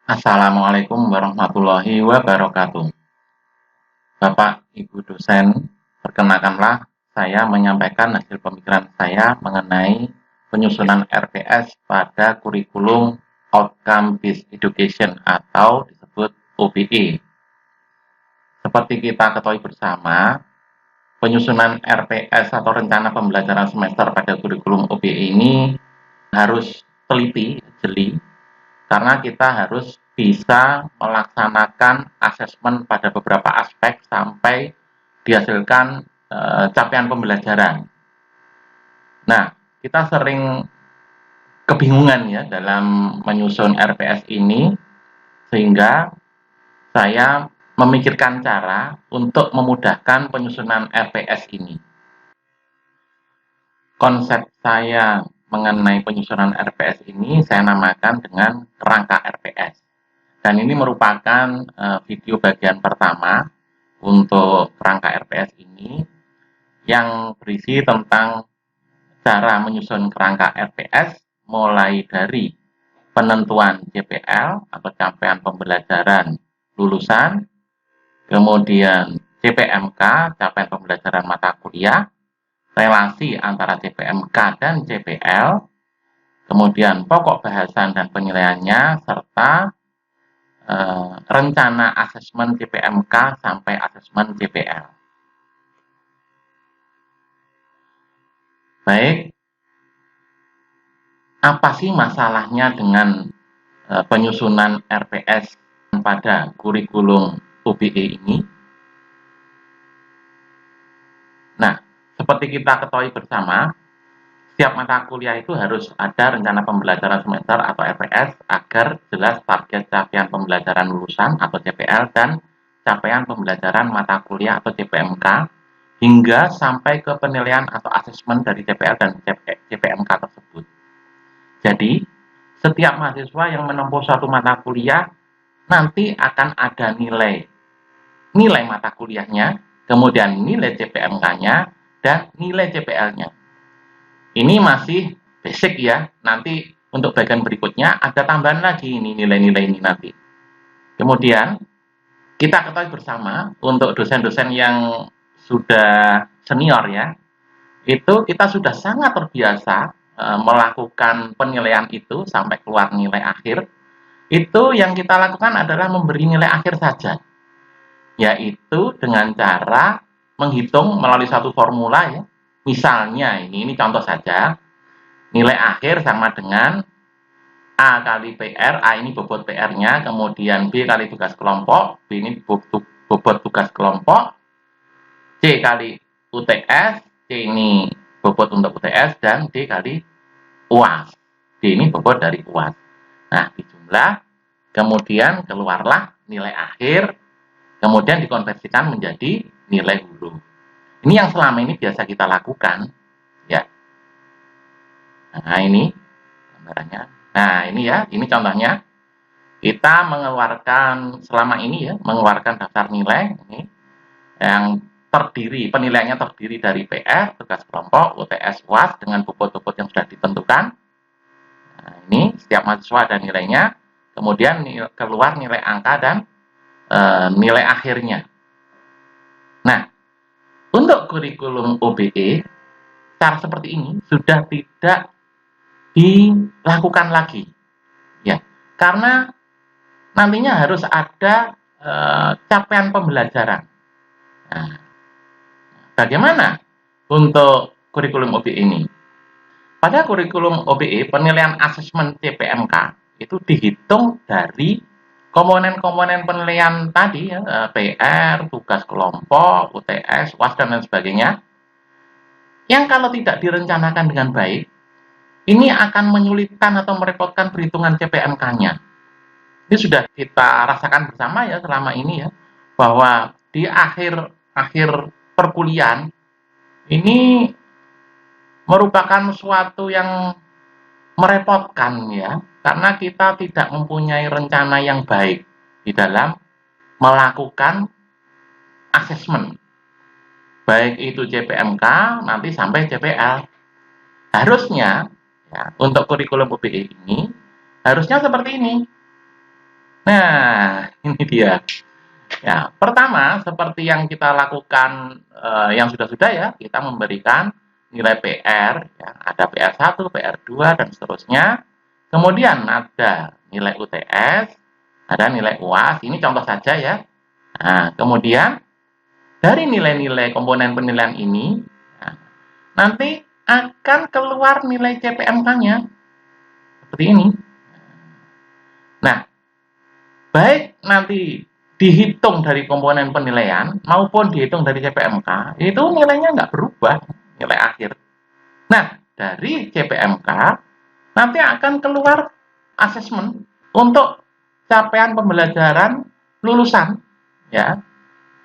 Assalamualaikum warahmatullahi wabarakatuh. Bapak, Ibu dosen, perkenalkanlah saya menyampaikan hasil pemikiran saya mengenai penyusunan RPS pada kurikulum Outcome Based Education atau disebut OBE. Seperti kita ketahui bersama, penyusunan RPS atau rencana pembelajaran semester pada kurikulum OBE ini harus teliti, jeli, karena kita harus bisa melaksanakan asesmen pada beberapa aspek sampai dihasilkan capaian pembelajaran. Nah, kita sering kebingungan ya dalam menyusun RPS ini, sehingga saya memikirkan cara untuk memudahkan penyusunan RPS ini. Konsep saya mengenai penyusunan RPS ini saya namakan dengan kerangka RPS. Dan ini merupakan video bagian pertama untuk kerangka RPS ini yang berisi tentang cara menyusun kerangka RPS mulai dari penentuan CPL atau capaian pembelajaran lulusan, kemudian CPMK, capaian pembelajaran mata kuliah, relasi antara CPMK dan CPL, kemudian pokok bahasan dan penilaiannya, serta rencana asesmen CPMK sampai asesmen CPL. Baik, apa sih masalahnya dengan penyusunan RPS pada kurikulum OBE ini? Nah, seperti kita ketahui bersama, setiap mata kuliah itu harus ada rencana pembelajaran semester atau RPS agar jelas target capaian pembelajaran lulusan atau CPL dan capaian pembelajaran mata kuliah atau CPMK hingga sampai ke penilaian atau asesmen dari CPL dan CPMK tersebut. Jadi, setiap mahasiswa yang menempuh suatu mata kuliah nanti akan ada nilai mata kuliahnya, kemudian nilai CPMK-nya, dan nilai CPL-nya. Ini masih basic ya, nanti untuk bagian berikutnya ada tambahan lagi ini nilai-nilai ini nanti. Kemudian, kita ketahui bersama untuk dosen-dosen yang sudah senior ya, itu kita sudah sangat terbiasa melakukan penilaian itu sampai keluar nilai akhir. Itu yang kita lakukan adalah memberi nilai akhir saja, yaitu dengan cara menghitung melalui satu formula ya. Misalnya ini contoh saja, nilai akhir sama dengan A kali PR, A ini bobot PR-nya, kemudian B kali tugas kelompok, B ini bobot tugas kelompok, C kali UTS, C ini bobot untuk UTS, dan D kali UAS. D ini bobot dari UAS. Nah, dijumlah, kemudian keluarlah nilai akhir, kemudian dikonversikan menjadi nilai hulu. Ini yang selama ini biasa kita lakukan, ya. Nah, ini gambarannya. Nah, ini ya, ini contohnya. Kita mengeluarkan selama ini ya, mengeluarkan daftar nilai ini yang penilaiannya terdiri dari PR, tugas kelompok, UTS, UAS dengan bobot-bobot yang sudah ditentukan. Nah, ini setiap mahasiswa ada nilainya, kemudian keluar nilai angka dan nilai akhirnya. Nah, untuk kurikulum OBE, cara seperti ini sudah tidak dilakukan lagi, ya, karena nantinya harus ada capaian pembelajaran. Nah, bagaimana untuk kurikulum OBE ini? Pada kurikulum OBE, penilaian asesmen CPMK itu dihitung dari komponen-komponen penilaian tadi ya, PR, tugas kelompok, UTS, UAS, dan lain sebagainya, yang kalau tidak direncanakan dengan baik, ini akan menyulitkan atau merepotkan perhitungan CPMK-nya. Ini sudah kita rasakan bersama ya selama ini ya, bahwa di akhir perkuliahan ini merupakan suatu yang merepotkan ya, karena kita tidak mempunyai rencana yang baik di dalam melakukan asesmen, baik itu CPMK nanti sampai CPL. Harusnya ya, untuk kurikulum OBE ini harusnya seperti ini. Nah, ini dia. Ya, pertama seperti yang kita lakukan yang sudah-sudah ya, kita memberikan nilai PR, ya, ada PR1, PR2 dan seterusnya. Kemudian ada nilai UTS, ada nilai UAS. Ini contoh saja ya. Nah, kemudian dari nilai-nilai komponen penilaian ini, nah, nanti akan keluar nilai CPMK-nya seperti ini. Nah, baik nanti dihitung dari komponen penilaian maupun dihitung dari CPMK, itu nilainya nggak berubah, nilai akhir. Nah, dari CPMK nanti akan keluar asesmen untuk capaian pembelajaran lulusan, ya,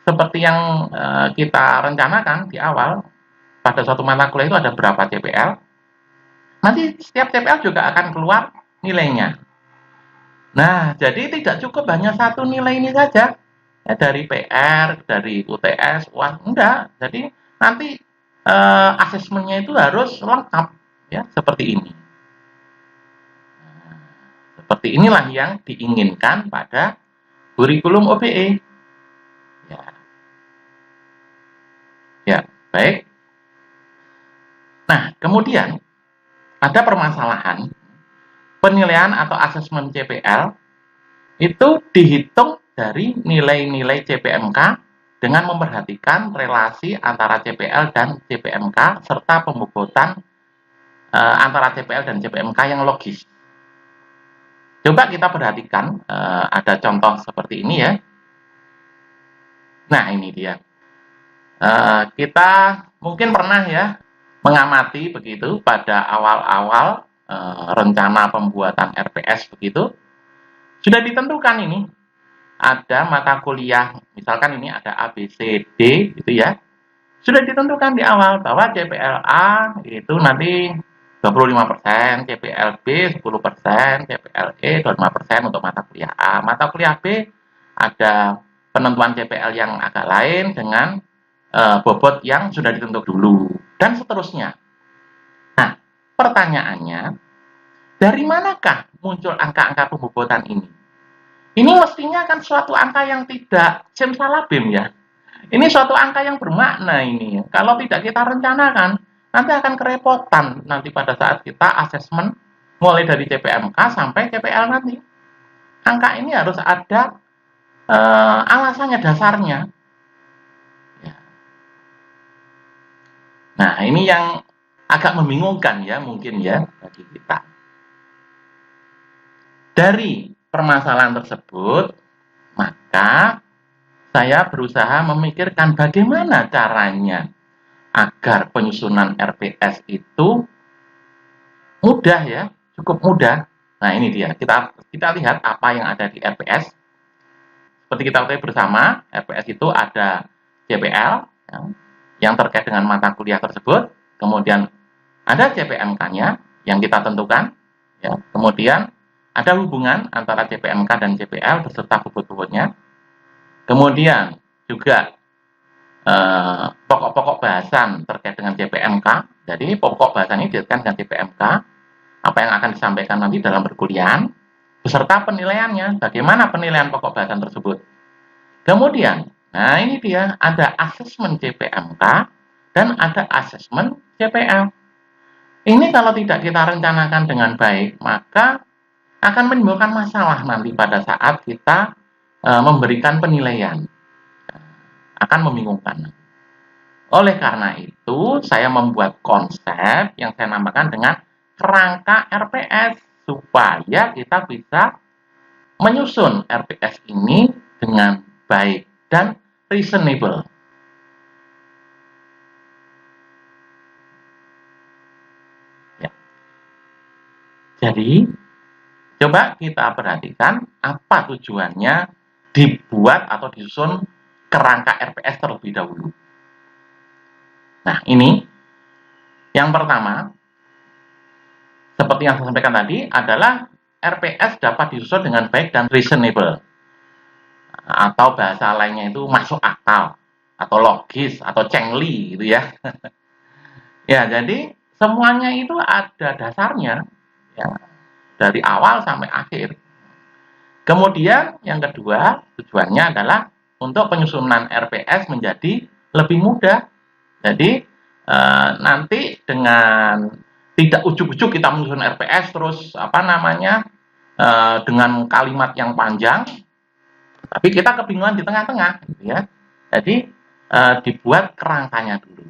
seperti yang kita rencanakan di awal. Pada suatu mata kuliah itu ada berapa CPL, nanti setiap CPL juga akan keluar nilainya. Nah, jadi tidak cukup hanya satu nilai ini saja, ya, dari PR, dari UTS, UAS, enggak. Jadi nanti asesmennya itu harus lengkap, ya, seperti ini. Seperti inilah yang diinginkan pada kurikulum OBE. Ya, ya, baik. Nah, kemudian ada permasalahan penilaian atau asesmen CPL itu dihitung dari nilai-nilai CPMK dengan memperhatikan relasi antara CPL dan CPMK serta pembobotan antara CPL dan CPMK yang logis. Coba kita perhatikan, ada contoh seperti ini ya. Nah, ini dia. Kita mungkin pernah ya mengamati begitu pada awal-awal rencana pembuatan RPS begitu, sudah ditentukan ini, ada mata kuliah, misalkan ini ada A, B, C, D gitu ya, sudah ditentukan di awal bahwa CPLA itu nanti 25%, CPLB 10%, CPLE 25% untuk mata kuliah A. Mata kuliah B ada penentuan CPL yang agak lain dengan bobot yang sudah ditentukan dulu, dan seterusnya. Nah, pertanyaannya, dari manakah muncul angka-angka pembobotan ini? Ini mestinya kan suatu angka yang tidak simsalabim ya. Ini suatu angka yang bermakna ini. Kalau tidak kita rencanakan, nanti akan kerepotan nanti pada saat kita asesmen mulai dari CPMK sampai CPL nanti. Angka ini harus ada alasannya, dasarnya. Ya. Nah, ini yang agak membingungkan ya mungkin ya bagi kita. Dari permasalahan tersebut, maka saya berusaha memikirkan bagaimana caranya agar penyusunan RPS itu mudah ya, cukup mudah. Nah, ini dia. Kita lihat apa yang ada di RPS. Seperti kita ketahui bersama, RPS itu ada CPL ya, yang terkait dengan mata kuliah tersebut, kemudian ada CPMK-nya yang kita tentukan, ya. Kemudian ada hubungan antara CPMK dan CPL beserta bobot-bobotnya. Kemudian juga pokok-pokok bahasan terkait dengan CPMK. Jadi pokok bahasan ini dikaitkan dengan CPMK, apa yang akan disampaikan nanti dalam perkuliahan, beserta penilaiannya, bagaimana penilaian pokok bahasan tersebut. Kemudian, nah ini dia, ada asesmen CPMK dan ada asesmen CPL. Ini kalau tidak kita rencanakan dengan baik, maka akan menimbulkan masalah nanti pada saat kita memberikan penilaian. Akan membingungkan. Oleh karena itu, saya membuat konsep yang saya namakan dengan kerangka RPS, supaya kita bisa menyusun RPS ini dengan baik dan reasonable. Ya. Jadi, coba kita perhatikan apa tujuannya dibuat atau disusun kerangka RPS terlebih dahulu. Nah, ini yang pertama, seperti yang saya sampaikan tadi, adalah RPS dapat disusun dengan baik dan reasonable. Atau bahasa lainnya itu masuk akal, atau logis, atau cengli gitu ya. Ya, jadi semuanya itu ada dasarnya, ya, dari awal sampai akhir. Kemudian yang kedua, tujuannya adalah untuk penyusunan RPS menjadi lebih mudah. Jadi nanti dengan tidak ujuk-ujuk kita menyusun RPS terus dengan kalimat yang panjang, tapi kita kebingungan di tengah-tengah, gitu ya. Jadi dibuat kerangkanya dulu.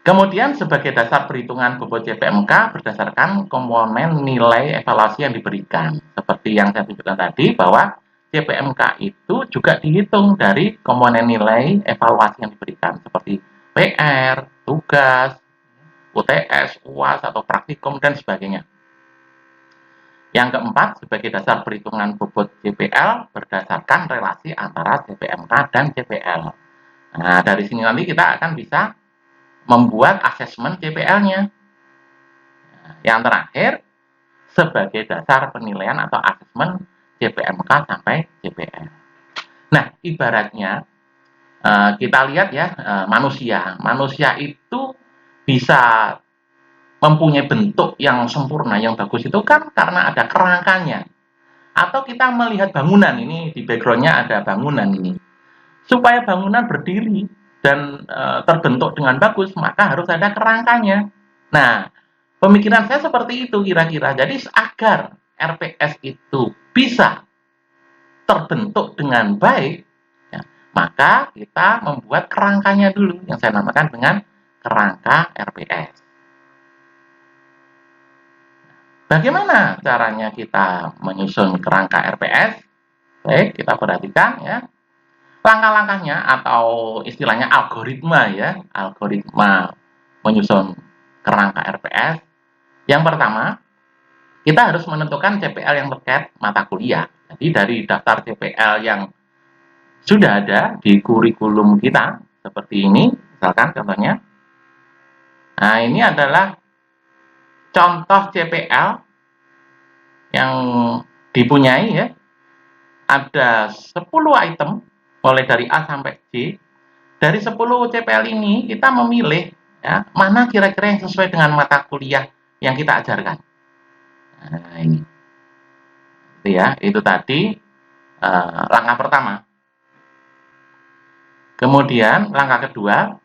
Kemudian sebagai dasar perhitungan bobot CPMK berdasarkan komponen nilai evaluasi yang diberikan. Seperti yang saya tunjukkan tadi bahwa CPMK itu juga dihitung dari komponen nilai evaluasi yang diberikan seperti PR, tugas, UTS, UAS atau praktikum dan sebagainya. Yang keempat, sebagai dasar perhitungan bobot CPL berdasarkan relasi antara CPMK dan CPL. Nah, dari sini nanti kita akan bisa membuat asesmen CPL-nya. Yang terakhir, sebagai dasar penilaian atau asesmen CPMK sampai CPL. Nah, ibaratnya kita lihat ya, manusia itu bisa mempunyai bentuk yang sempurna, yang bagus itu kan karena ada kerangkanya. Atau kita melihat bangunan, ini di background-nya ada bangunan ini. Supaya bangunan berdiri dan terbentuk dengan bagus, maka harus ada kerangkanya. Nah, pemikiran saya seperti itu kira-kira. Jadi agar RPS itu bisa terbentuk dengan baik, ya, maka kita membuat kerangkanya dulu, yang saya namakan dengan kerangka RPS. Bagaimana caranya kita menyusun kerangka RPS? Baik, kita perhatikan ya. Langkah-langkahnya atau istilahnya algoritma ya, algoritma menyusun kerangka RPS. Yang pertama, kita harus menentukan CPL yang terkait mata kuliah. Jadi dari daftar CPL yang sudah ada di kurikulum kita, seperti ini, misalkan contohnya. Nah, ini adalah contoh CPL yang dipunyai ya. Ada 10 item, mulai dari A sampai J. Dari 10 CPL ini, kita memilih ya, mana kira-kira yang sesuai dengan mata kuliah yang kita ajarkan. Nah, ini. Itu ya, itu tadi langkah pertama. Kemudian, langkah kedua,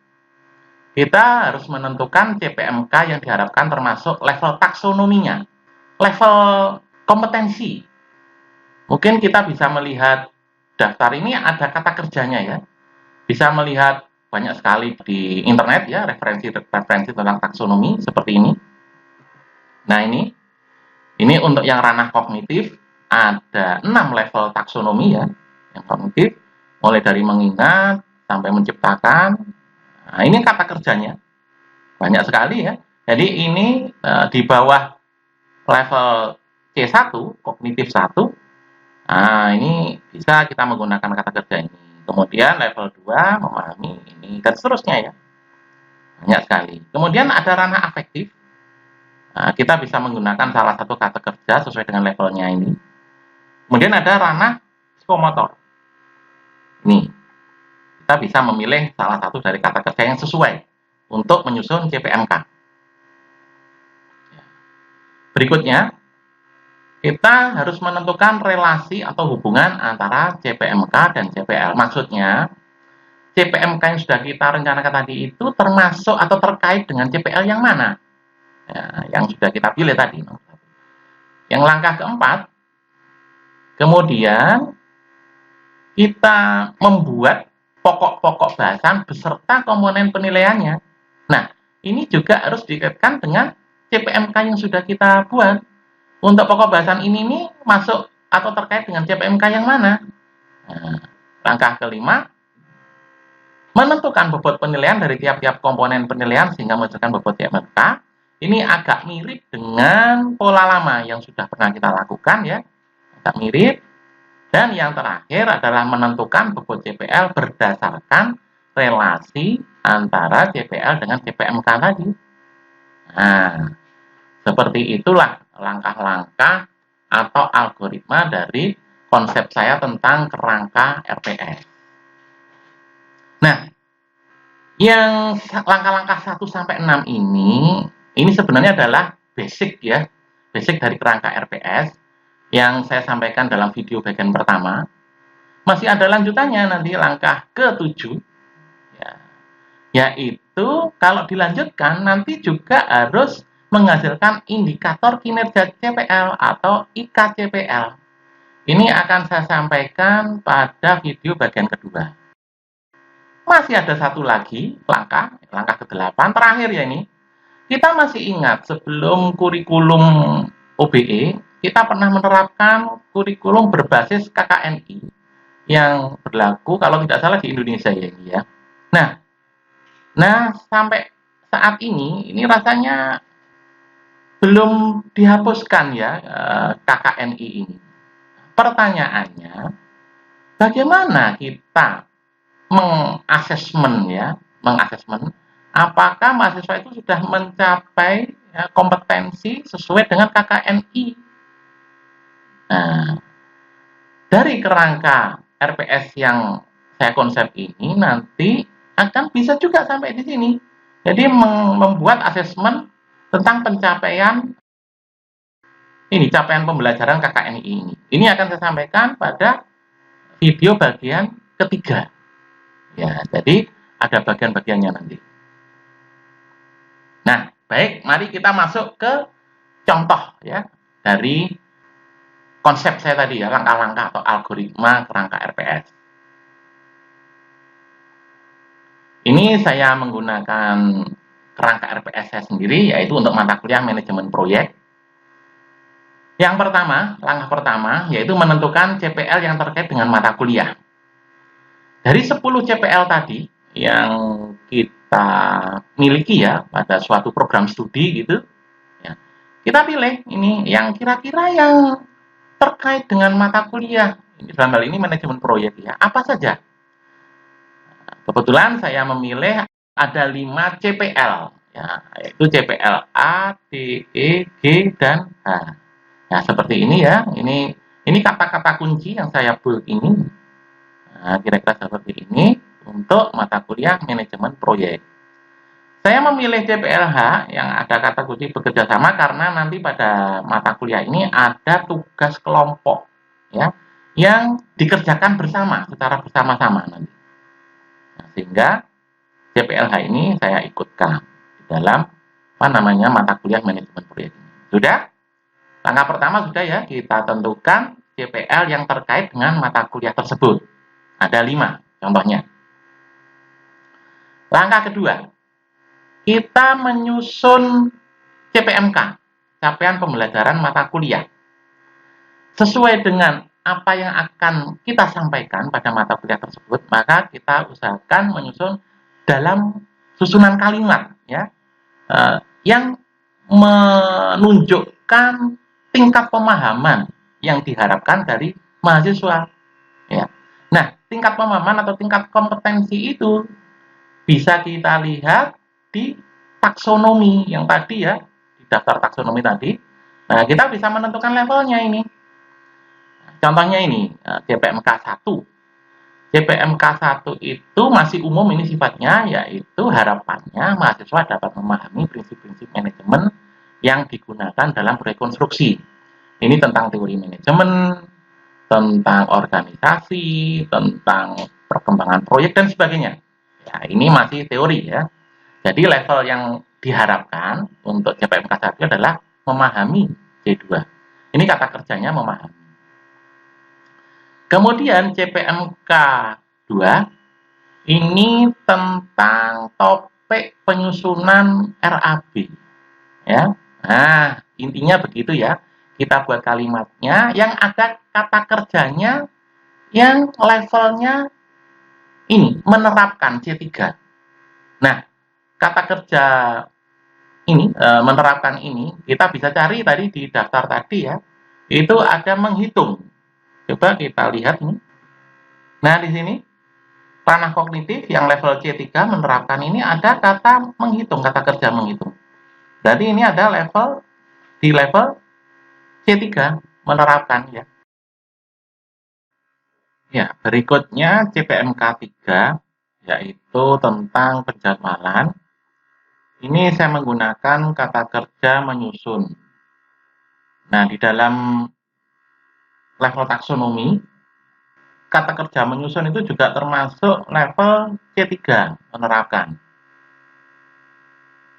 kita harus menentukan CPMK yang diharapkan termasuk level taksonominya, level kompetensi. Mungkin kita bisa melihat daftar ini ada kata kerjanya ya. Bisa melihat banyak sekali di internet ya, referensi tentang taksonomi seperti ini. Nah, ini untuk yang ranah kognitif ada 6 level taksonomi ya, yang kognitif, mulai dari mengingat sampai menciptakan. Nah, ini kata kerjanya banyak sekali ya. Jadi ini di bawah level C1, kognitif 1. Nah, ini bisa kita menggunakan kata kerja ini. Kemudian level 2 memahami ini dan seterusnya ya. Banyak sekali. Kemudian ada ranah afektif. Nah, kita bisa menggunakan salah satu kata kerja sesuai dengan levelnya ini. Kemudian ada ranah psikomotor. Ini kita bisa memilih salah satu dari kata kerja yang sesuai untuk menyusun CPMK. Berikutnya, kita harus menentukan relasi atau hubungan antara CPMK dan CPL. Maksudnya, CPMK yang sudah kita rencanakan tadi itu termasuk atau terkait dengan CPL yang mana? Ya, yang sudah kita pilih tadi. Yang langkah keempat, kemudian kita membuat pokok-pokok bahasan beserta komponen penilaiannya. Nah, ini juga harus dikaitkan dengan CPMK yang sudah kita buat. Untuk pokok bahasan ini masuk atau terkait dengan CPMK yang mana? Nah, langkah kelima, menentukan bobot penilaian dari tiap-tiap komponen penilaian sehingga menghasilkan bobot CPMK. Ini agak mirip dengan pola lama yang sudah pernah kita lakukan ya, agak mirip. Dan yang terakhir adalah menentukan bobot CPL berdasarkan relasi antara CPL dengan CPMK tadi. Nah, seperti itulah langkah-langkah atau algoritma dari konsep saya tentang kerangka RPS. Nah, yang langkah-langkah 1 sampai 6 ini sebenarnya adalah basic ya, basic dari kerangka RPS yang saya sampaikan dalam video bagian pertama. Masih ada lanjutannya nanti langkah ke-7, ya, yaitu kalau dilanjutkan nanti juga harus menghasilkan indikator kinerja CPL atau IKCPL. Ini akan saya sampaikan pada video bagian kedua. Masih ada satu lagi langkah ke-8, terakhir ya ini. Kita masih ingat sebelum kurikulum OBE, kita pernah menerapkan kurikulum berbasis KKNI yang berlaku kalau tidak salah di Indonesia ya ini ya. Nah sampai saat ini rasanya belum dihapuskan ya KKNI ini. Pertanyaannya, bagaimana kita mengasesmen apakah mahasiswa itu sudah mencapai ya, kompetensi sesuai dengan KKNI. Nah, dari kerangka RPS yang saya konsep ini nanti akan bisa juga sampai di sini. Jadi membuat asesmen tentang pencapaian capaian pembelajaran KKNI ini. Ini akan saya sampaikan pada video bagian ketiga. Ya, jadi ada bagian-bagiannya nanti. Nah, baik, mari kita masuk ke contoh ya dari konsep saya tadi ya, langkah-langkah atau algoritma kerangka RPS. Ini saya menggunakan kerangka RPS saya sendiri, yaitu untuk mata kuliah manajemen proyek. Yang pertama, langkah pertama, yaitu menentukan CPL yang terkait dengan mata kuliah. Dari 10 CPL tadi yang kita miliki ya pada suatu program studi gitu, ya, kita pilih ini yang kira-kira yang terkait dengan mata kuliah. Dalam hal ini manajemen proyek ya. Apa saja? Kebetulan saya memilih ada 5 CPL, ya, yaitu CPL A, D, E, G, dan H. Nah, seperti ini ya. Ini kata-kata kunci yang saya build ini. Nah, kira-kira seperti ini untuk mata kuliah manajemen proyek. Saya memilih CPLH yang ada kata kunci bekerja sama karena nanti pada mata kuliah ini ada tugas kelompok ya yang dikerjakan bersama secara bersama-sama nanti. Nah, sehingga CPLH ini saya ikutkan di dalam mata kuliah manajemen proyek ini. Sudah? Langkah pertama sudah ya, kita tentukan CPL yang terkait dengan mata kuliah tersebut. Ada 5 contohnya. Langkah kedua, kita menyusun CPMK, capaian pembelajaran mata kuliah. Sesuai dengan apa yang akan kita sampaikan pada mata kuliah tersebut, maka kita usahakan menyusun dalam susunan kalimat ya, yang menunjukkan tingkat pemahaman yang diharapkan dari mahasiswa. Ya. Nah, tingkat pemahaman atau tingkat kompetensi itu bisa kita lihat di taksonomi yang tadi ya, di daftar taksonomi tadi. Nah, kita bisa menentukan levelnya ini. Contohnya ini, CPMK 1. CPMK 1 itu masih umum ini sifatnya, yaitu harapannya mahasiswa dapat memahami prinsip-prinsip manajemen yang digunakan dalam rekonstruksi. Ini tentang teori manajemen, tentang organisasi, tentang perkembangan proyek, dan sebagainya. Ya, ini masih teori ya. Jadi level yang diharapkan untuk CPMK 1 adalah memahami C2. Ini kata kerjanya memahami. Kemudian CPMK 2 ini tentang topik penyusunan RAB. Ya. Nah, intinya begitu ya. Kita buat kalimatnya yang ada kata kerjanya yang levelnya ini menerapkan C3. Nah, kata kerja ini menerapkan ini kita bisa cari tadi di daftar tadi ya. Itu ada menghitung. Coba kita lihat ini. Nah, di sini ranah kognitif yang level C3 menerapkan ini ada kata menghitung, kata kerja menghitung. Jadi ini ada di level C3 menerapkan ya. Ya, berikutnya CPMK 3 yaitu tentang penjadwalan. Ini saya menggunakan kata kerja menyusun. Nah, di dalam level taksonomi, kata kerja menyusun itu juga termasuk level C3 menerapkan.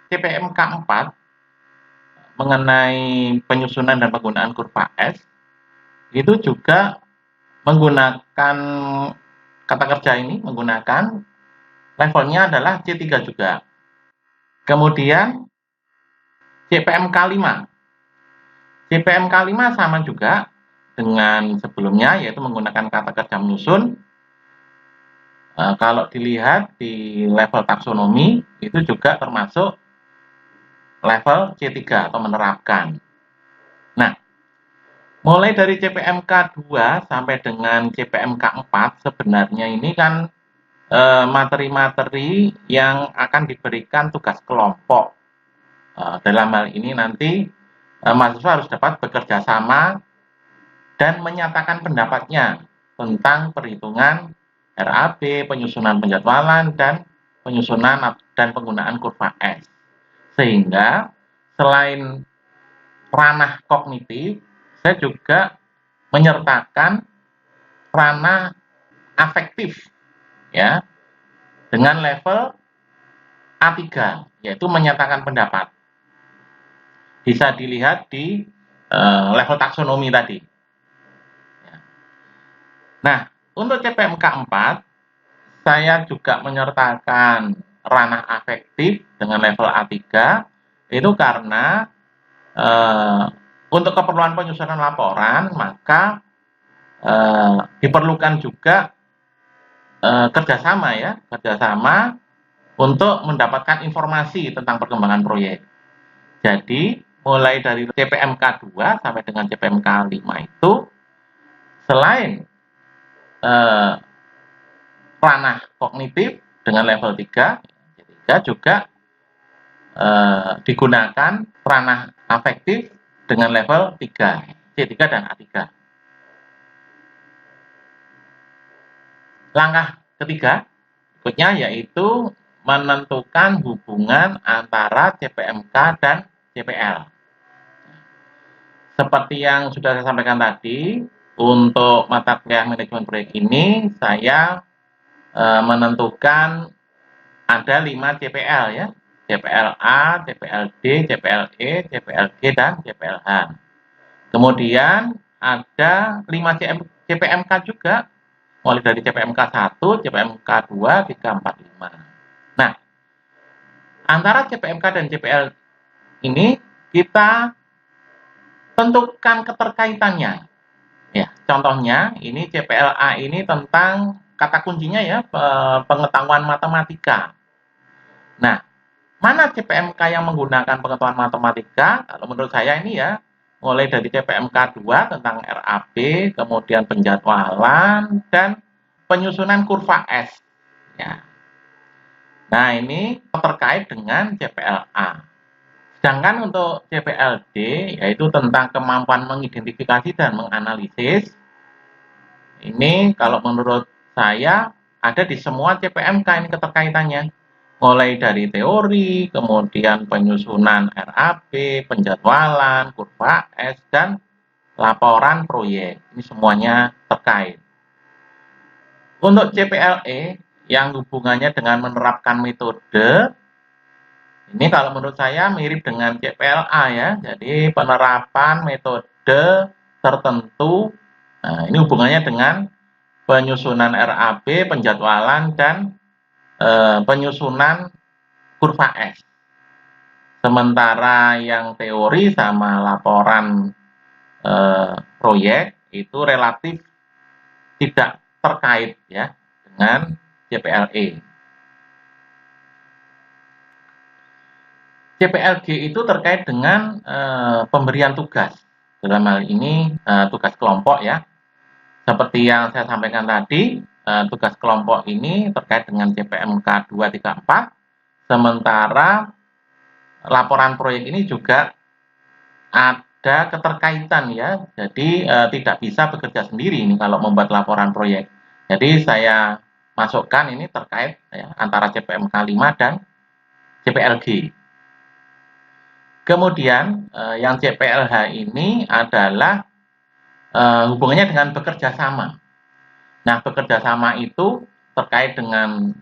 CPMK 4 mengenai penyusunan dan penggunaan kurva S itu juga menggunakan kata kerja ini, menggunakan levelnya adalah C3 juga. Kemudian CPMK 5. CPMK 5 sama juga dengan sebelumnya, yaitu menggunakan kata kerja menyusun. Kalau dilihat di level taksonomi, itu juga termasuk level C3 atau menerapkan. Nah, mulai dari CPMK 2 sampai dengan CPMK 4 sebenarnya ini kan materi-materi yang akan diberikan tugas kelompok. Dalam hal ini nanti mahasiswa harus dapat bekerja sama dan menyatakan pendapatnya tentang perhitungan RAB, penyusunan penjadwalan, dan penyusunan dan penggunaan kurva S. Sehingga selain ranah kognitif, saya juga menyertakan ranah afektif ya dengan level A3, yaitu menyatakan pendapat. Bisa dilihat di level taksonomi tadi. Nah, untuk CPMK 4 saya juga menyertakan ranah afektif dengan level A3 itu karena untuk keperluan penyusunan laporan maka diperlukan juga kerjasama untuk mendapatkan informasi tentang perkembangan proyek. Jadi mulai dari CPMK 2 sampai dengan CPMK 5 itu selain ranah kognitif dengan level 3 juga digunakan ranah afektif dengan level 3, C3 dan A3. Langkah ketiga berikutnya yaitu menentukan hubungan antara CPMK dan CPL. Seperti yang sudah saya sampaikan tadi, untuk mata kuliah manajemen proyek ini saya menentukan ada 5 CPL ya, CPL A, CPL D, CPL E, CPL G, dan CPL H. Kemudian ada 5 CPMK juga, mulai dari CPMK 1, CPMK 2, 3, 4, 5. Nah, antara CPMK dan CPL ini kita tentukan keterkaitannya. Ya, contohnya ini CPLA ini tentang kata kuncinya ya pengetahuan matematika. Nah, mana CPMK yang menggunakan pengetahuan matematika? Kalau menurut saya ini ya, mulai dari CPMK 2 tentang RAB, kemudian penjadwalan dan penyusunan kurva S. Ya. Nah, ini terkait dengan CPLA. Sedangkan untuk CPLD, yaitu tentang kemampuan mengidentifikasi dan menganalisis, ini kalau menurut saya ada di semua CPMK ini keterkaitannya. Mulai dari teori, kemudian penyusunan RAB, penjadwalan, kurva S, dan laporan proyek. Ini semuanya terkait. Untuk CPLE, yang hubungannya dengan menerapkan metode, ini kalau menurut saya mirip dengan CPLA ya, jadi penerapan metode tertentu. Nah, ini hubungannya dengan penyusunan RAB, penjadwalan, dan penyusunan kurva S. Sementara yang teori sama laporan proyek itu relatif tidak terkait ya dengan CPLE. CPLG itu terkait dengan pemberian tugas. Dalam hal ini tugas kelompok ya. Seperti yang saya sampaikan tadi, tugas kelompok ini terkait dengan CPMK 2, 3, 4. Sementara laporan proyek ini juga ada keterkaitan ya. Jadi tidak bisa bekerja sendiri ini kalau membuat laporan proyek. Jadi saya masukkan ini terkait ya, antara CPMK 5 dan CPLG. Kemudian yang CPLH ini adalah hubungannya dengan bekerja sama. Nah, bekerja sama itu terkait dengan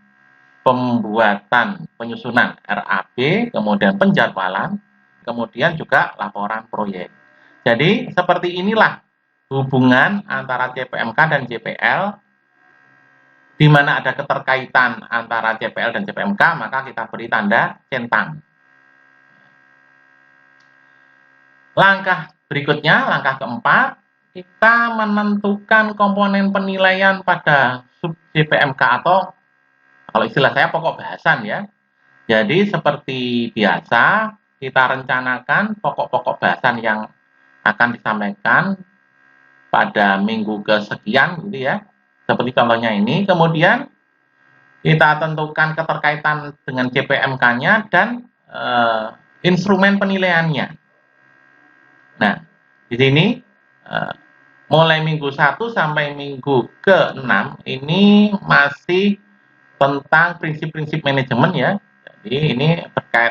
pembuatan penyusunan RAB, kemudian penjadwalan, kemudian juga laporan proyek. Jadi, seperti inilah hubungan antara CPMK dan JPL, di mana ada keterkaitan antara JPL dan CPMK, maka kita beri tanda centang. Langkah berikutnya, langkah keempat, kita menentukan komponen penilaian pada sub JPMK atau kalau istilah saya pokok bahasan ya. Jadi seperti biasa, kita rencanakan pokok-pokok bahasan yang akan disampaikan pada minggu kesekian gitu ya. Seperti contohnya ini, kemudian kita tentukan keterkaitan dengan JPMK-nya dan instrumen penilaiannya. Nah, di sini mulai minggu 1 sampai minggu ke-6 ini masih tentang prinsip-prinsip manajemen ya. Jadi ini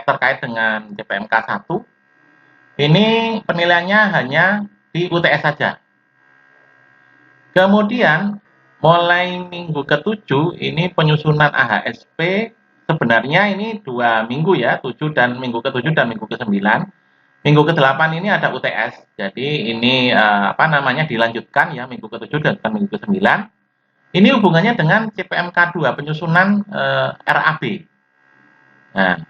terkait dengan JPMK 1. Ini penilaiannya hanya di UTS saja. Kemudian mulai minggu ke-7 ini penyusunan AHSP, sebenarnya ini 2 minggu ya, 7 dan minggu ke-7 dan minggu ke-9. Minggu ke-8 ini ada UTS. Jadi ini dilanjutkan ya minggu ke-7 dan minggu ke-9. Ini hubungannya dengan CPMK 2 penyusunan RAB. Nah,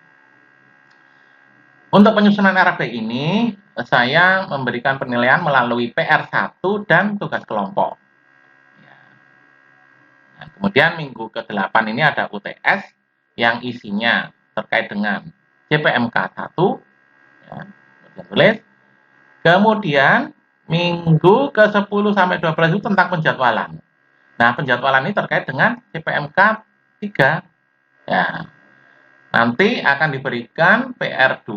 untuk penyusunan RAB ini saya memberikan penilaian melalui PR1 dan tugas kelompok. Nah, kemudian minggu ke-8 ini ada UTS yang isinya terkait dengan CPMK 1 ya, tulis. Kemudian minggu ke-10 sampai 12 itu tentang penjadwalan. Nah, penjadwalan ini terkait dengan CPMK 3. Ya. Nanti akan diberikan PR2,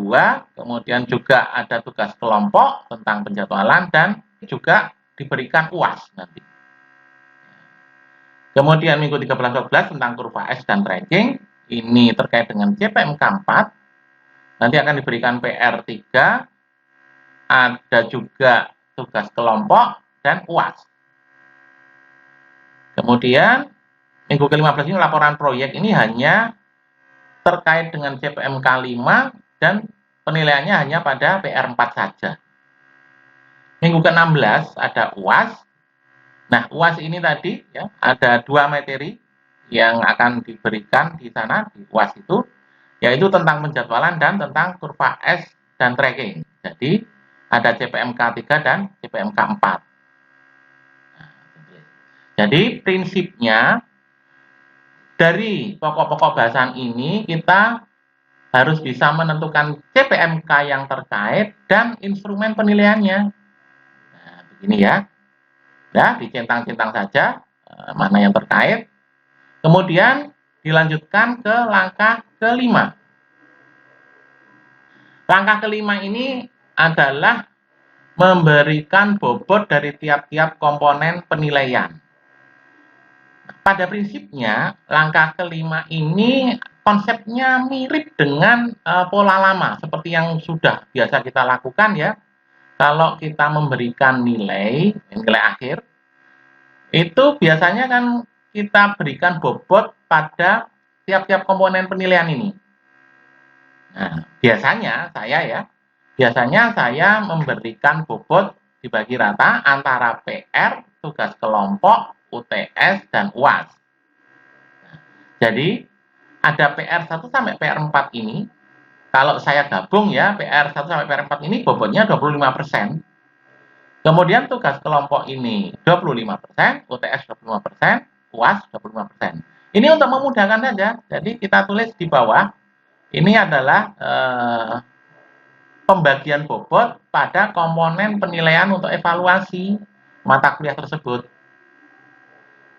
kemudian juga ada tugas kelompok tentang penjadwalan dan juga diberikan UAS nanti. Kemudian minggu 13-14 tentang kurva S dan tracking, ini terkait dengan CPMK 4. Nanti akan diberikan PR3, ada juga tugas kelompok dan UAS. Kemudian minggu ke-15 ini laporan proyek, ini hanya terkait dengan CPMK 5 dan penilaiannya hanya pada PR4 saja. Minggu ke-16 ada UAS. Nah, UAS ini tadi ya, ada 2 materi yang akan diberikan di sana di UAS itu, yaitu tentang penjadwalan dan tentang kurva S dan tracking. Jadi ada CPMK 3 dan CPMK 4. Jadi prinsipnya dari pokok-pokok bahasan ini kita harus bisa menentukan CPMK yang terkait dan instrumen penilaiannya. Nah, begini ya. Ya, dicentang-centang saja mana yang terkait. Kemudian dilanjutkan ke langkah kelima. Langkah kelima ini adalah memberikan bobot dari tiap-tiap komponen penilaian. Pada prinsipnya, langkah kelima ini konsepnya mirip dengan pola lama, seperti yang sudah biasa kita lakukan ya. Kalau kita memberikan nilai akhir, itu biasanya kan kita berikan bobot pada tiap-tiap komponen penilaian ini. Nah, biasanya saya memberikan bobot dibagi rata antara PR, tugas kelompok, UTS, dan UAS. Nah, jadi ada PR1 sampai PR4 ini, kalau saya gabung ya, PR1 sampai PR4 ini bobotnya 25%. Kemudian tugas kelompok ini 25%, UTS 25%, UAS 25%. Ini untuk memudahkan saja, jadi kita tulis di bawah, ini adalah pembagian bobot pada komponen penilaian untuk evaluasi mata kuliah tersebut.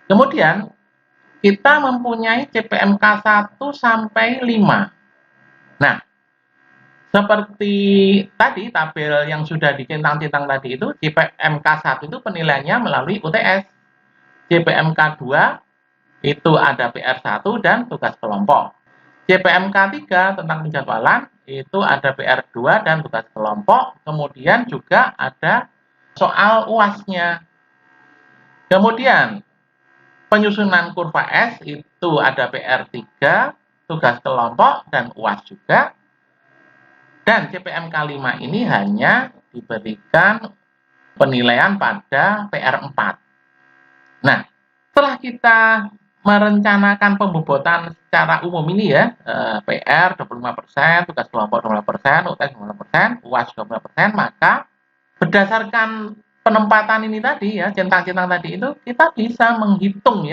Kemudian kita mempunyai CPMK 1 sampai 5. Nah, seperti tadi tabel yang sudah dicentang-centang tadi itu, CPMK 1 itu penilaiannya melalui UTS. CPMK 2 itu ada PR1 dan tugas kelompok. CPMK 3 tentang penjadwalan itu ada PR2 dan tugas kelompok. Kemudian juga ada soal UAS-nya. Kemudian penyusunan kurva S itu ada PR3, tugas kelompok, dan UAS juga. Dan CPMK 5 ini hanya diberikan penilaian pada PR4. Nah, setelah kita merencanakan pembobotan secara umum ini ya, PR 25%, tugas kelompok 25%, UTS 25%, UAS 25%, maka berdasarkan penempatan ini tadi ya, centang-centang tadi itu, kita bisa menghitung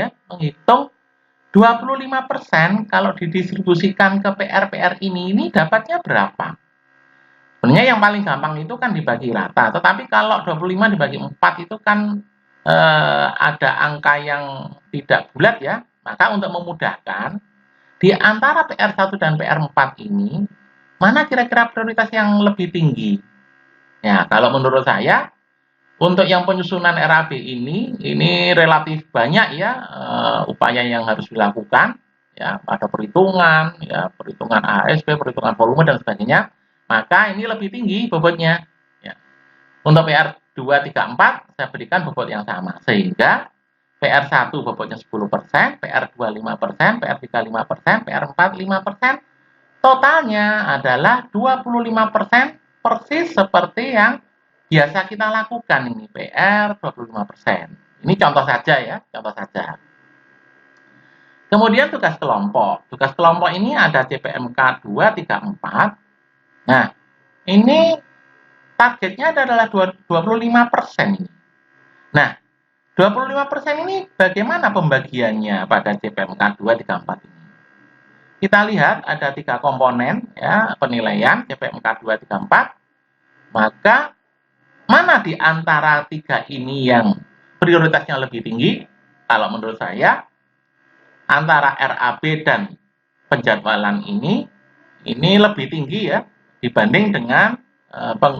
25% kalau didistribusikan ke PR-PR ini dapatnya berapa? Sebenarnya yang paling gampang itu kan dibagi rata, tetapi kalau 25 dibagi 4 itu kan ada angka yang tidak bulat ya, maka untuk memudahkan, di antara PR1 dan PR4 ini, mana kira-kira prioritas yang lebih tinggi? Ya, kalau menurut saya, untuk yang penyusunan RAB ini relatif banyak ya upaya yang harus dilakukan, ya, ada perhitungan, ya, perhitungan ASP, perhitungan volume, dan sebagainya, maka ini lebih tinggi bobotnya. Ya. Untuk PR 2, 3, 4 saya berikan bobot yang sama, sehingga PR1 bobotnya 10%, PR2 5%, PR3 5%, PR4 5%, totalnya adalah 25%, persis seperti yang biasa kita lakukan ini, PR 25%. Ini contoh saja ya, contoh saja. Kemudian tugas kelompok. Tugas kelompok ini ada CPMK 2, 3, 4. Nah, ini targetnya adalah 25% ini. Nah, 25% ini bagaimana pembagiannya pada CPMK 2, 3, 4 ini? Kita lihat ada 3 komponen ya penilaian CPMK 2, 3, 4. Maka mana di antara 3 ini yang prioritasnya lebih tinggi? Kalau menurut saya antara RAB dan penjadwalan ini lebih tinggi ya dibanding dengan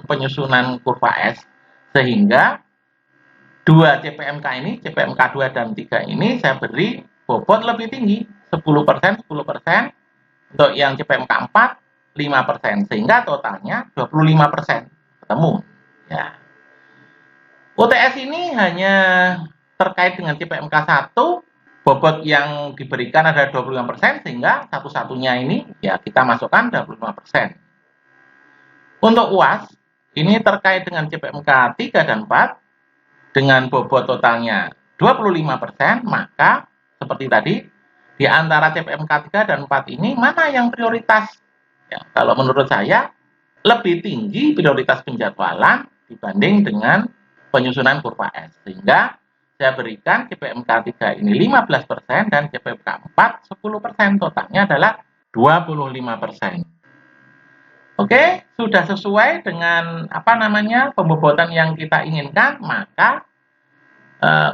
penyusunan kurva S, sehingga 2 CPMK ini, CPMK 2 dan 3 ini saya beri bobot lebih tinggi, 10%, 10%, untuk yang CPMK 4, 5%, sehingga totalnya 25%, ketemu. Ya. UTS ini hanya terkait dengan CPMK 1, bobot yang diberikan ada 25%, sehingga satu-satunya ini ya kita masukkan 25%. Untuk UAS, ini terkait dengan CPMK 3 dan 4, dengan bobot totalnya 25%, maka seperti tadi, di antara CPMK 3 dan 4 ini, mana yang prioritas? Ya, kalau menurut saya, lebih tinggi prioritas penjadwalan dibanding dengan penyusunan kurva S. Sehingga saya berikan CPMK 3 ini 15% dan CPMK 4 10%, totalnya adalah 25%. Oke, sudah sesuai dengan pembobotan yang kita inginkan, maka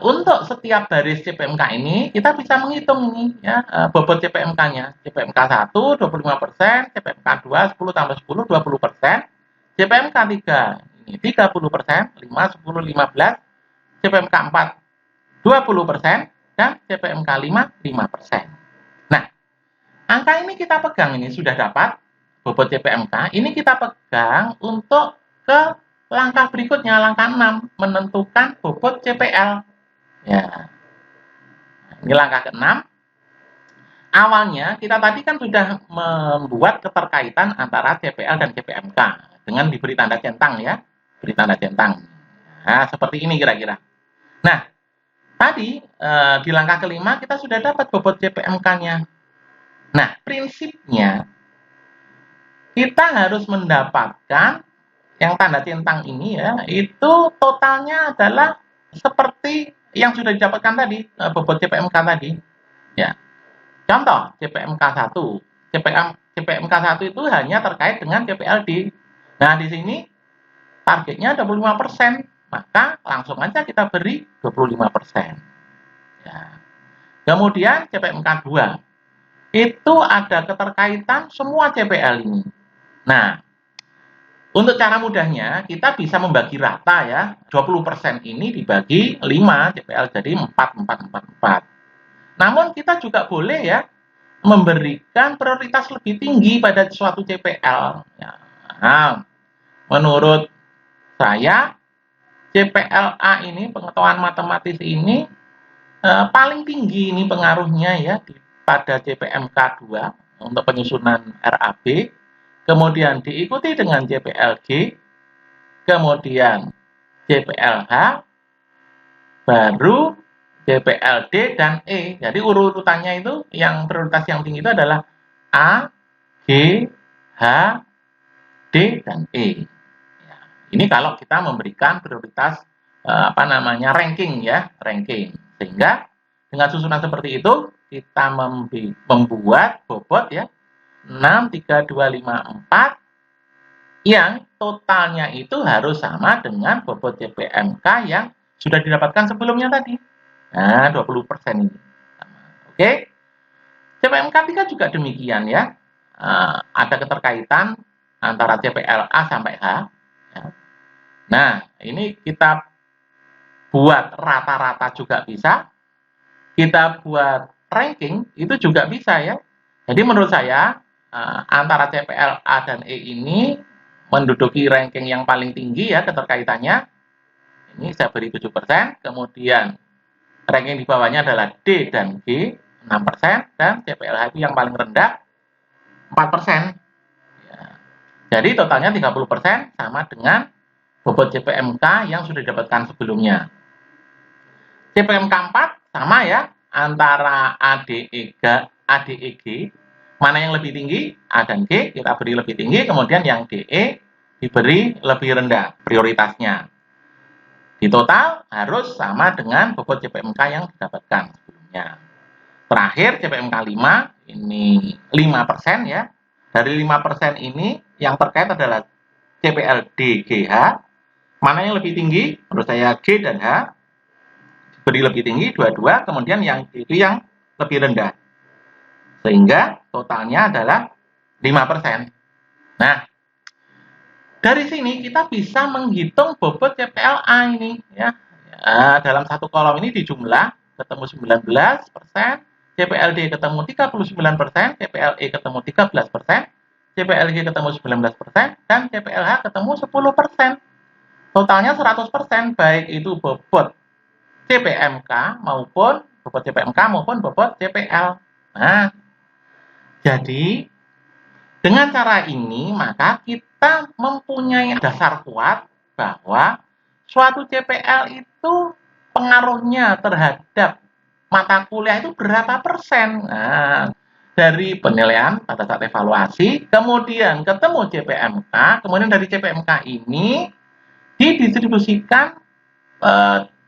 untuk setiap baris CPMK ini kita bisa menghitung ini ya bobot CPMK-nya. CPMK 1 25%, CPMK 2 10 tambah 10 20%, CPMK 3 ini 30%, 5 10 15, CPMK 4 20%, dan CPMK 5 5%. Nah, angka ini kita pegang, ini sudah dapat bobot CPMK, ini kita pegang untuk ke langkah berikutnya, langkah 6, menentukan bobot CPL. Ya. Ini langkah ke-6. Awalnya kita tadi kan sudah membuat keterkaitan antara CPL dan CPMK dengan diberi tanda centang ya, beri tanda centang. Nah, seperti ini kira-kira. Nah, tadi di langkah ke-5 kita sudah dapat bobot CPMK-nya. Nah, prinsipnya kita harus mendapatkan yang tanda centang ini ya, itu totalnya adalah seperti yang sudah didapatkan tadi, bobot CPMK tadi. Ya. Contoh, CPMK 1. CPMK 1 itu hanya terkait dengan CPLD. Nah, di sini targetnya 25%, maka langsung aja kita beri 25%. Ya. Kemudian CPMK 2. Itu ada keterkaitan semua CPL ini. Nah, untuk cara mudahnya, kita bisa membagi rata ya. 20% ini dibagi 5 CPL, jadi 4, 4, 4, 4. Namun kita juga boleh ya, memberikan prioritas lebih tinggi pada suatu CPL. Ya. Nah, menurut saya, CPLA ini, pengetahuan matematis ini paling tinggi ini pengaruhnya ya pada CPMK 2 untuk penyusunan RAB, kemudian diikuti dengan CPLG, kemudian CPLH, baru CPLD dan E. Jadi urutannya itu yang prioritas yang tinggi itu adalah A, G, H, D, dan E. Ya, ini kalau kita memberikan prioritas ranking ya, ranking. Sehingga dengan susunan seperti itu kita membuat bobot ya 6, 3, 2, 5, 4 yang totalnya itu harus sama dengan bobot CPMK yang sudah didapatkan sebelumnya tadi. Nah, 20% ini. Oke. CPMK 3 juga demikian ya. Ada keterkaitan antara CPLA sampai H. Ya. Nah, ini kita buat rata-rata juga bisa. Kita buat ranking itu juga bisa ya. Jadi menurut saya antara CPLA dan E ini menduduki ranking yang paling tinggi ya keterkaitannya. Ini saya beri 7%, kemudian ranking di bawahnya adalah D dan G 6%, dan CPLH itu yang paling rendah 4%. Ya. Jadi totalnya 30% sama dengan bobot CPMK yang sudah didapatkan sebelumnya. CPMK 4 sama ya, antara ADEG, mana yang lebih tinggi, A dan G kita beri lebih tinggi, kemudian yang DE diberi lebih rendah prioritasnya. Di total harus sama dengan bobot CPMK yang didapatkan sebelumnya. Terakhir CPMK 5, ini 5% ya. Dari 5% ini yang terkait adalah CPLD GH. Mana yang lebih tinggi? Menurut saya G dan H diberi lebih tinggi, dua-dua, kemudian yang itu yang lebih rendah. Sehingga totalnya adalah 5%. Nah, dari sini kita bisa menghitung bobot CPLA ini ya. Dalam satu kolom ini dijumlah ketemu 19%, CPLD ketemu 39%, CPLE ketemu 13%, CPLG ketemu 19%, dan CPLH ketemu 10%. Totalnya 100%, baik itu bobot CPMK maupun bobot CPL. Nah, jadi dengan cara ini maka kita mempunyai dasar kuat bahwa suatu CPL itu pengaruhnya terhadap mata kuliah itu berapa persen. Nah, dari penilaian pada saat evaluasi, kemudian ketemu CPMK, kemudian dari CPMK ini didistribusikan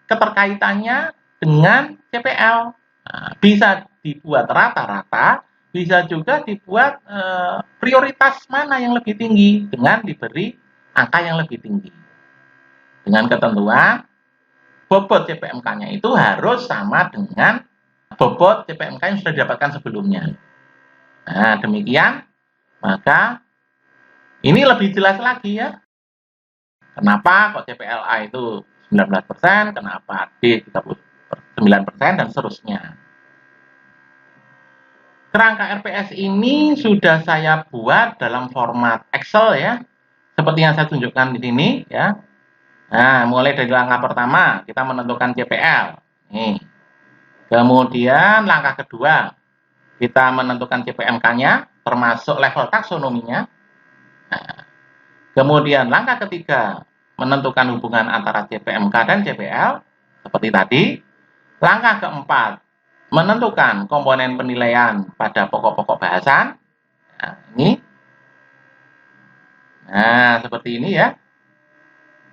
keterkaitannya dengan CPL. Nah, bisa dibuat rata-rata, bisa juga dibuat prioritas mana yang lebih tinggi dengan diberi angka yang lebih tinggi. Dengan ketentuan bobot CPMK-nya itu harus sama dengan bobot CPMK yang sudah didapatkan sebelumnya. Nah, demikian. Maka ini lebih jelas lagi ya. Kenapa kok CPLA itu 19%, kenapa D 39% dan seterusnya. Kerangka RPS ini sudah saya buat dalam format Excel ya, seperti yang saya tunjukkan di sini ya. Nah, mulai dari langkah pertama kita menentukan CPL. Nih. Kemudian langkah kedua kita menentukan CPMK-nya, termasuk level taksonominya. Nah, kemudian langkah ketiga menentukan hubungan antara CPMK dan CPL seperti tadi. Langkah keempat menentukan komponen penilaian pada pokok-pokok bahasan. Nah, ini. Nah, seperti ini ya.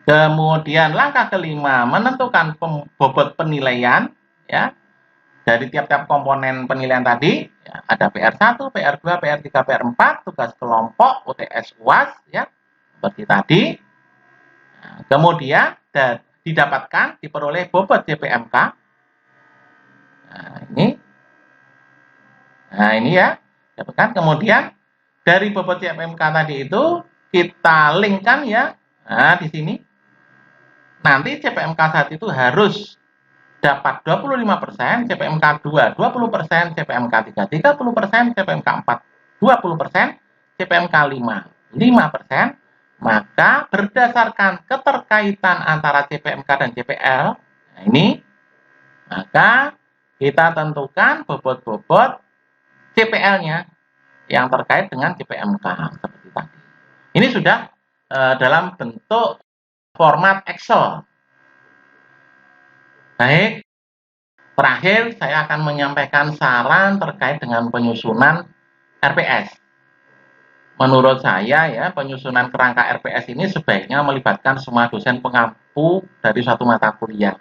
Kemudian langkah kelima menentukan bobot penilaian ya. Dari tiap-tiap komponen penilaian tadi, ya, ada PR1, PR2, PR3, PR4, tugas kelompok, UTS UAS ya. Seperti tadi. Nah, kemudian didapatkan diperoleh bobot CPMK. Nah, ini ya. Kemudian dari bobot CPMK tadi itu kita linkkan ya. Nah, di sini. Nanti CPMK 1 itu harus dapat 25%, CPMK 2 20%, CPMK 3 30%, CPMK 4 20%, CPMK 5 5%, Maka berdasarkan keterkaitan antara CPMK dan CPL, nah ini, maka kita tentukan bobot-bobot CPL-nya yang terkait dengan CPMK seperti tadi. Ini sudah dalam bentuk format Excel. Baik, terakhir saya akan menyampaikan saran terkait dengan penyusunan RPS. Menurut saya ya, penyusunan kerangka RPS ini sebaiknya melibatkan semua dosen pengampu dari suatu mata kuliah.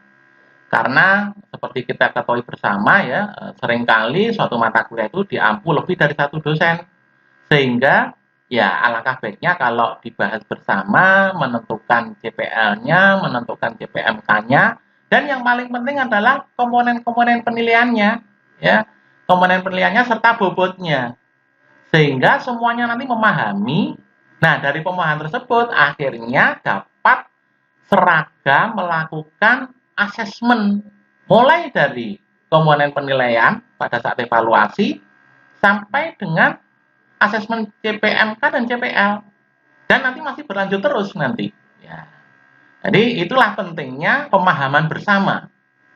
Karena seperti kita ketahui bersama ya, seringkali suatu mata kuliah itu diampu lebih dari satu dosen. Sehingga ya alangkah baiknya kalau dibahas bersama, menentukan CPL-nya, menentukan CPMK-nya, dan yang paling penting adalah komponen-komponen penilaiannya, ya, komponen penilaiannya serta bobotnya. Sehingga semuanya nanti memahami. Nah, dari pemahaman tersebut akhirnya dapat seragam melakukan asesmen mulai dari komponen penilaian pada saat evaluasi sampai dengan asesmen CPMK dan CPL, dan nanti masih berlanjut terus nanti. Ya. Jadi itulah pentingnya pemahaman bersama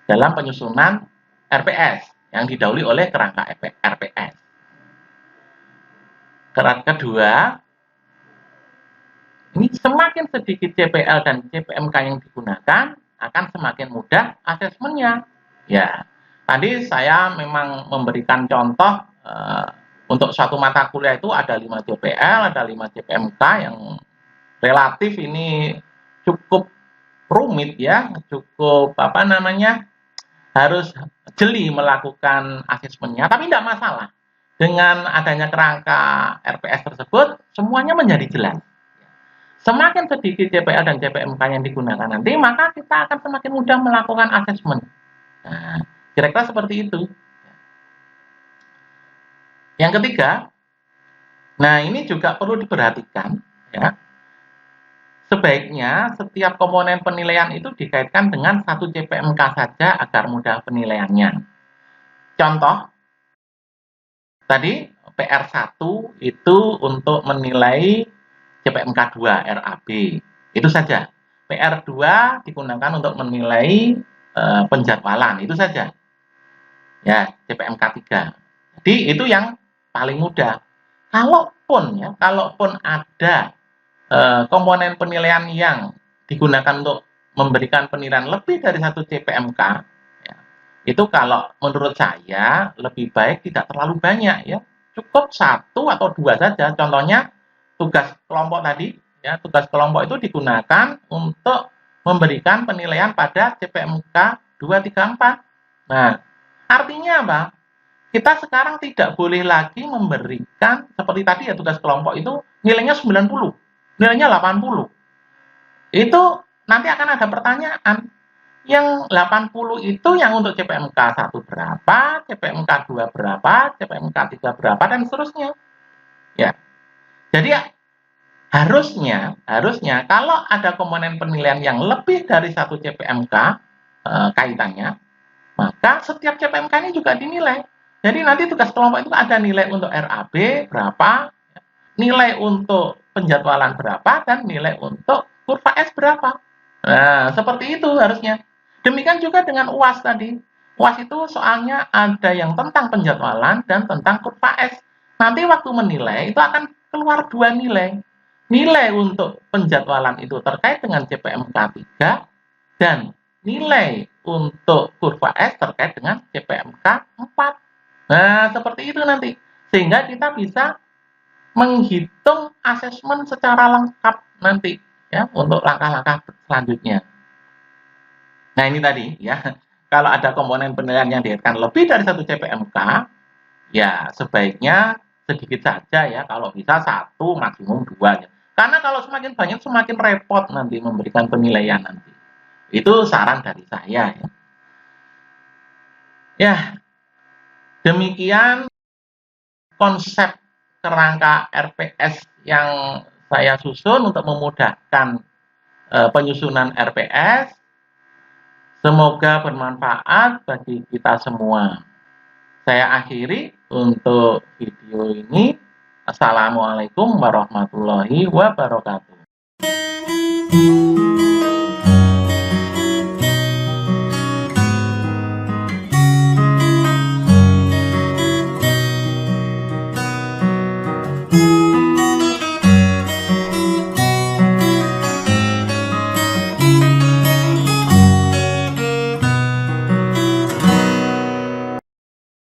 dalam penyusunan RPS yang didahului oleh kerangka RPS. Kedua, ini semakin sedikit CPL dan CPMK yang digunakan, akan semakin mudah asesmennya. Ya, tadi saya memang memberikan contoh untuk suatu mata kuliah itu ada 5 CPL, ada 5 CPMK yang relatif ini cukup rumit ya, cukup harus jeli melakukan asesmennya, tapi tidak masalah. Dengan adanya kerangka RPS tersebut, semuanya menjadi jelas. Semakin sedikit CPL dan CPMK yang digunakan nanti, maka kita akan semakin mudah melakukan asesmen. Nah, kira-kira seperti itu. Yang ketiga, nah ini juga perlu diperhatikan, ya. Sebaiknya setiap komponen penilaian itu dikaitkan dengan satu CPMK saja agar mudah penilaiannya. Contoh, tadi PR1 itu untuk menilai CPMK 2 RAB. Itu saja. PR2 digunakan untuk menilai penjadwalan, itu saja. Ya, CPMK 3. Jadi itu yang paling mudah. Kalaupun ada komponen penilaian yang digunakan untuk memberikan penilaian lebih dari satu CPMK, ya, itu kalau menurut saya lebih baik tidak terlalu banyak ya, cukup 1 atau 2 saja. Contohnya tugas kelompok tadi, ya, tugas kelompok itu digunakan untuk memberikan penilaian pada CPMK 2, 3, 4. Nah, artinya apa? Kita sekarang tidak boleh lagi memberikan seperti tadi ya, tugas kelompok itu nilainya 90, nilainya 80. Itu nanti akan ada pertanyaan, yang 80 itu yang untuk CPMK 1 berapa, CPMK 2 berapa, CPMK 3 berapa, dan seterusnya. Ya. Jadi harusnya kalau ada komponen penilaian yang lebih dari satu CPMK kaitannya, maka setiap CPMK ini juga dinilai. Jadi nanti tugas kelompok itu ada nilai untuk RAB berapa, nilai untuk penjadwalan berapa, dan nilai untuk kurva S berapa. Nah, seperti itu harusnya. Demikian juga dengan UAS tadi. UAS itu soalnya ada yang tentang penjadwalan dan tentang kurva S. Nanti waktu menilai itu akan keluar 2 nilai. Nilai untuk penjadwalan itu terkait dengan CPMK 3 dan nilai untuk kurva S terkait dengan CPMK 4. Nah, seperti itu nanti. Sehingga kita bisa menghitung asesmen secara lengkap nanti ya untuk langkah-langkah selanjutnya. Nah, ini tadi ya. Kalau ada komponen penilaian yang dikaitkan lebih dari satu CPMK, ya sebaiknya sedikit saja ya. Kalau bisa 1 maksimum 2 ya. Karena kalau semakin banyak semakin repot nanti memberikan penilaian nanti. Itu saran dari saya ya. Ya, demikian konsep kerangka RPS yang saya susun untuk memudahkan penyusunan RPS. Semoga bermanfaat bagi kita semua. Saya akhiri untuk video ini. Assalamualaikum warahmatullahi wabarakatuh.